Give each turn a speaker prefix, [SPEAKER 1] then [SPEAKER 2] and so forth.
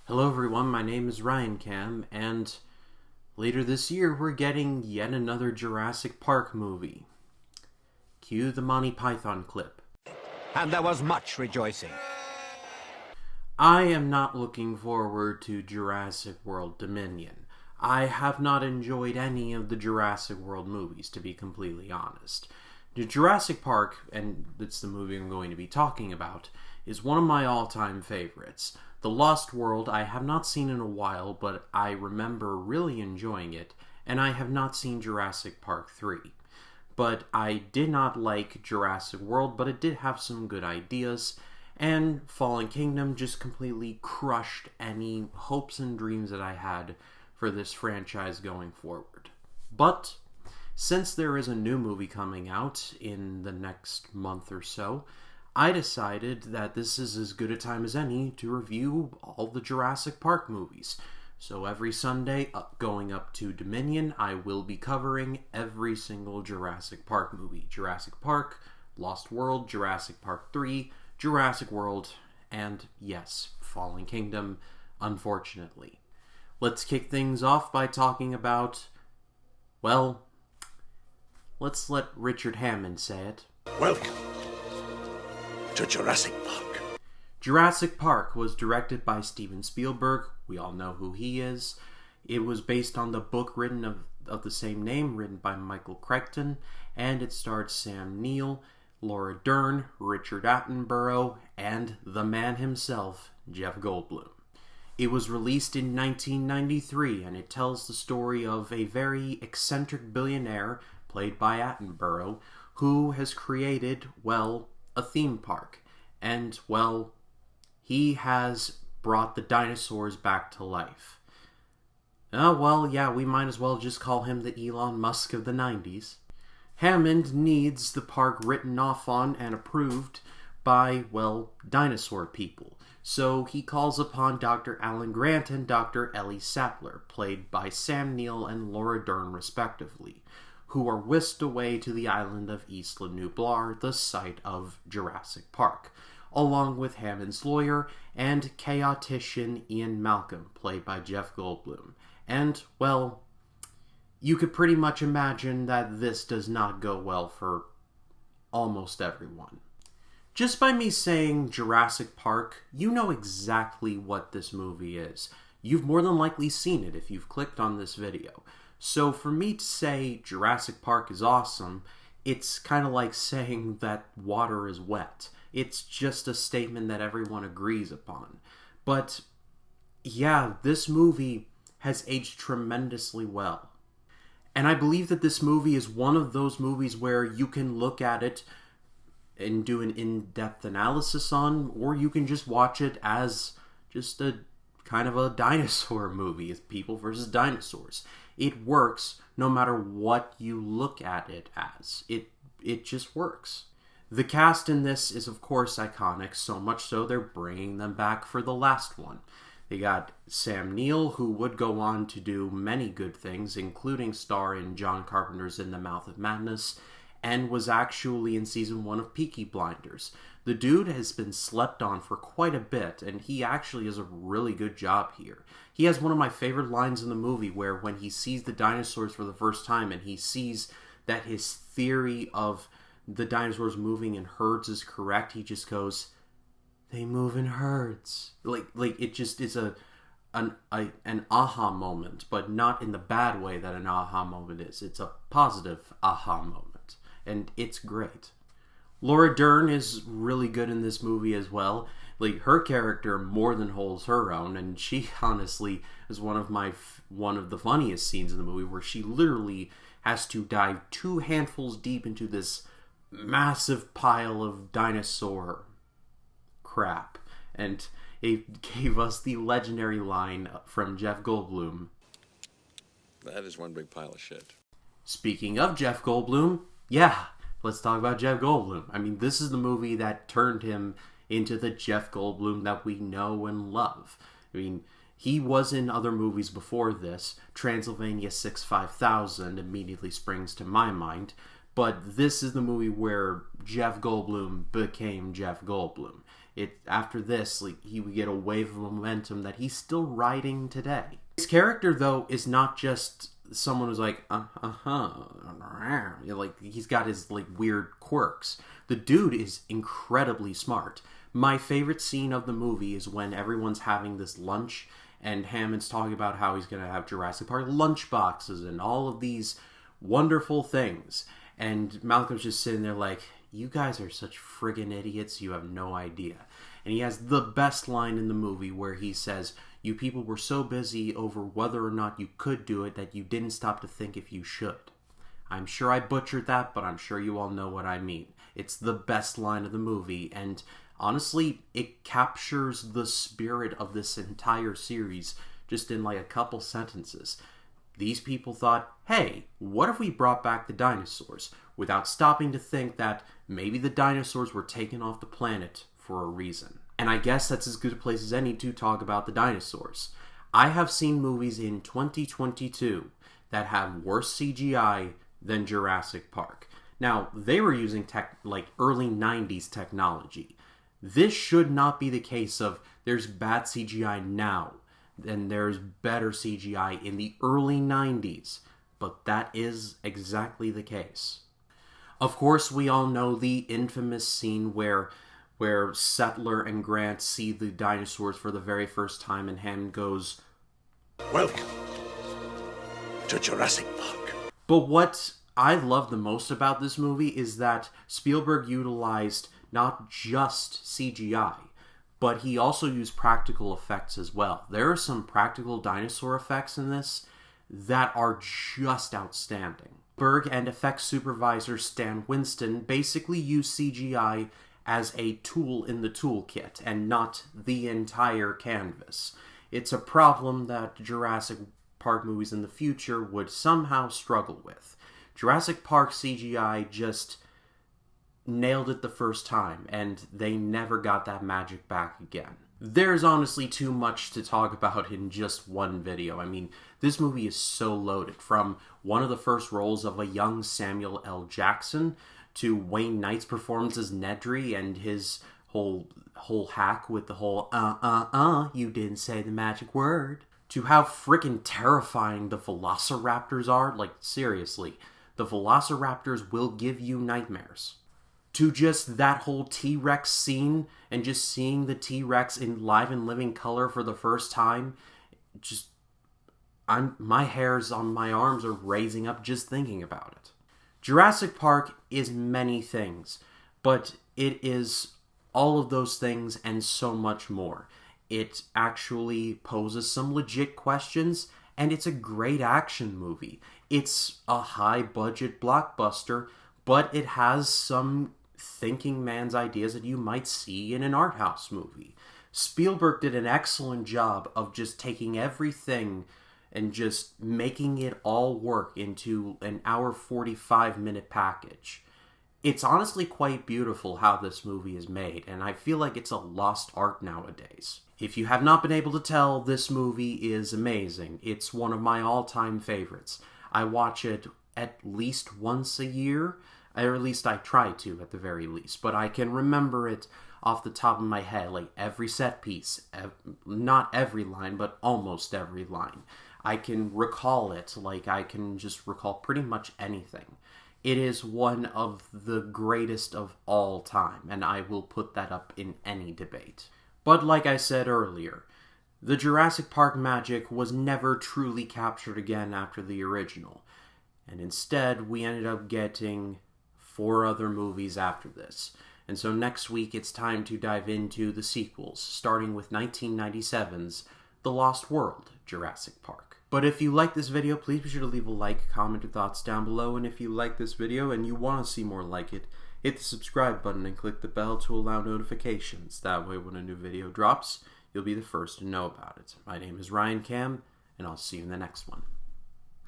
[SPEAKER 1] Hello everyone, my name is Ryan Cam, and later this year we're getting yet another Jurassic Park movie. Cue the Monty Python clip.
[SPEAKER 2] And there was much rejoicing.
[SPEAKER 1] I am not looking forward to Jurassic World Dominion. I have not enjoyed any of the Jurassic World movies, to be completely honest. The Jurassic Park, and it's the movie I'm going to be talking about, is one of my all-time favorites. The Lost World I have not seen in a while, but I remember really enjoying it, and I have not seen Jurassic Park 3. But I did not like Jurassic World, but it did have some good ideas, and Fallen Kingdom just completely crushed any hopes and dreams that I had for this franchise going forward. But since there is a new movie coming out in the next month or so, I decided that this is as good a time as any to review all the Jurassic Park movies. So every Sunday, going up to Dominion, I will be covering every single Jurassic Park movie. Jurassic Park, Lost World, Jurassic Park 3, Jurassic World, and yes, Fallen Kingdom, unfortunately. Let's kick things off by talking about, well, let's let Richard Hammond say it.
[SPEAKER 3] Welcome to Jurassic Park.
[SPEAKER 1] Jurassic Park was directed by Steven Spielberg. We all know who he is. It was based on the book written of the same name, written by Michael Crichton, and it starred Sam Neill, Laura Dern, Richard Attenborough, and the man himself, Jeff Goldblum. It was released in 1993, and it tells the story of a very eccentric billionaire, played by Attenborough, who has created, well, a theme park. And, well, he has brought the dinosaurs back to life. Oh, well, yeah, we might as well just call him the Elon Musk of the 90s. Hammond needs the park written off on and approved by, well, dinosaur people. So he calls upon Dr. Alan Grant and Dr. Ellie Sattler, played by Sam Neill and Laura Dern respectively, who are whisked away to the island of Isla Nublar, the site of Jurassic Park, along with Hammond's lawyer and chaotician Ian Malcolm, played by Jeff Goldblum. And, well, you could pretty much imagine that this does not go well for almost everyone. Just by me saying Jurassic Park, you know exactly what this movie is. You've more than likely seen it if you've clicked on this video. So for me to say Jurassic Park is awesome, it's kind of like saying that water is wet. It's just a statement that everyone agrees upon. But yeah, this movie has aged tremendously well. And I believe that this movie is one of those movies where you can look at it and do an in-depth analysis on, or you can just watch it as just a kind of a dinosaur movie. It's people versus dinosaurs. It works no matter what you look at it as. It just works. The cast in this is of course iconic, so much so they're bringing them back for the last one. They got Sam Neill, who would go on to do many good things, including star in John Carpenter's In the Mouth of Madness, and was actually in season 1 of Peaky Blinders. The dude has been slept on for quite a bit, and he actually does a really good job here. He has one of my favorite lines in the movie where when he sees the dinosaurs for the first time and he sees that his theory of the dinosaurs moving in herds is correct, he just goes, "They move in herds." Like it just is an aha moment, but not in the bad way that an aha moment is. It's a positive aha moment, and it's great. Laura Dern is really good in this movie as well. Like, her character more than holds her own, and she honestly is one of the funniest scenes in the movie, where she literally has to dive 2 handfuls deep into this massive pile of dinosaur crap. And it gave us the legendary line from Jeff Goldblum.
[SPEAKER 3] That is one big pile of shit.
[SPEAKER 1] Speaking of Jeff Goldblum, yeah, let's talk about Jeff Goldblum. I mean, this is the movie that turned him into the Jeff Goldblum that we know and love. I mean, he was in other movies before this. Transylvania 65000 immediately springs to my mind. But this is the movie where Jeff Goldblum became Jeff Goldblum. After this, like, he would get a wave of momentum that he's still riding today. His character, though, is not just someone who's like, like, he's got his, like, weird quirks. The dude is incredibly smart. My favorite scene of the movie is when everyone's having this lunch, and Hammond's talking about how he's going to have Jurassic Park lunch boxes and all of these wonderful things. And Malcolm's just sitting there like, you guys are such friggin' idiots, you have no idea. And he has the best line in the movie where he says, you people were so busy over whether or not you could do it that you didn't stop to think if you should. I'm sure I butchered that, but I'm sure you all know what I mean. It's the best line of the movie, and honestly, it captures the spirit of this entire series just in like a couple sentences. These people thought, hey, what if we brought back the dinosaurs, without stopping to think that maybe the dinosaurs were taken off the planet for a reason. And I guess that's as good a place as any to talk about the dinosaurs. I have seen movies in 2022 that have worse CGI than Jurassic Park. Now, they were using early 90s technology. This should not be the case of there's bad CGI now, then there's better CGI in the early 90s. But that is exactly the case. Of course, we all know the infamous scene where Settler and Grant see the dinosaurs for the very first time, and Hammond goes,
[SPEAKER 3] Welcome to Jurassic Park.
[SPEAKER 1] But what I love the most about this movie is that Spielberg utilized not just CGI, but he also used practical effects as well. There are some practical dinosaur effects in this that are just outstanding. Berg and effects supervisor Stan Winston basically used CGI as a tool in the toolkit and not the entire canvas. It's a problem that Jurassic Park movies in the future would somehow struggle with. Jurassic Park CGI just nailed it the first time, and they never got that magic back again. There's honestly too much to talk about in just one video. I mean, this movie is so loaded, from one of the first roles of a young Samuel L. Jackson to Wayne Knight's performance as Nedry and his whole hack with the whole you didn't say the magic word, to how freaking terrifying the velociraptors are. Like, seriously, the velociraptors will give you nightmares. To just that whole T-Rex scene and just seeing the T-Rex in live and living color for the first time, my hairs on my arms are raising up just thinking about it. Jurassic Park is many things, but it is all of those things and so much more. It actually poses some legit questions, and it's a great action movie. It's a high-budget blockbuster, but it has some thinking man's ideas that you might see in an art house movie. Spielberg did an excellent job of just taking everything and just making it all work into an hour 45-minute package. It's honestly quite beautiful how this movie is made, and I feel like it's a lost art nowadays. If you have not been able to tell, this movie is amazing. It's one of my all-time favorites. I watch it at least once a year, or at least I try to, at the very least. But I can remember it off the top of my head, like every set piece. Not every line, but almost every line. I can recall it, like I can just recall pretty much anything. It is one of the greatest of all time, and I will put that up in any debate. But like I said earlier, the Jurassic Park magic was never truly captured again after the original. And instead, we ended up getting 4 other movies after this. And so next week it's time to dive into the sequels, starting with 1997's The Lost World, Jurassic Park. But if you like this video, please be sure to leave a like, comment your thoughts down below, and if you like this video and you want to see more like it, hit the subscribe button and click the bell to allow notifications. That way when a new video drops, you'll be the first to know about it. My name is Ryan Cam, and I'll see you in the next one.